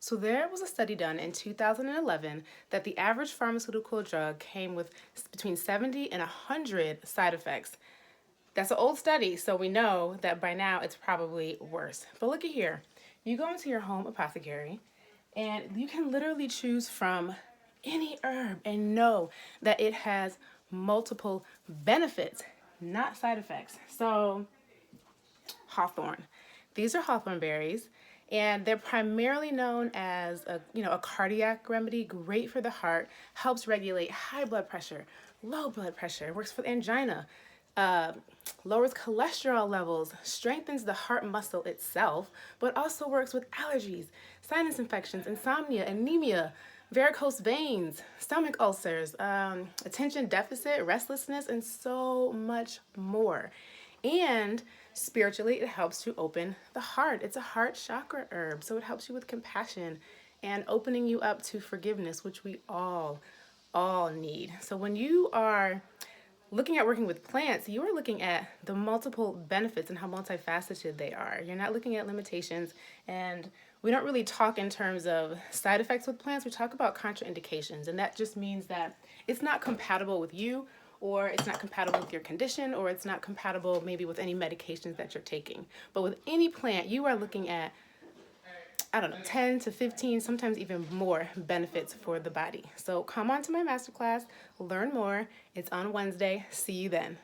So there was a study done in 2011 that the average pharmaceutical drug came with between 70 and 100 side effects. That's an old study, so we know that by now it's probably worse. But look at here. You go into your home apothecary and you can literally choose from any herb and know that it has multiple benefits, not side effects. So hawthorn. These are hawthorn berries, and they're primarily known as a cardiac remedy, great for the heart, helps regulate high blood pressure, low blood pressure, works for angina, uh, lowers cholesterol levels, strengthens the heart muscle itself, but also works with allergies, sinus infections, insomnia, anemia, varicose veins, stomach ulcers, attention deficit, restlessness, and so much more. And spiritually, it helps to open the heart. It's a heart chakra herb, so it helps you with compassion and opening you up to forgiveness, which we all need. So when you are looking at working with plants, you are looking at the multiple benefits and how multifaceted they are. You're not looking at limitations, and we don't really talk in terms of side effects with plants. We talk about contraindications, and that just means that it's not compatible with you, or it's not compatible with your condition, or it's not compatible maybe with any medications that you're taking. But with any plant, you are looking at, I don't know, 10 to 15, sometimes even more benefits for the body. So come on to my masterclass, learn more. It's on Wednesday. See you then.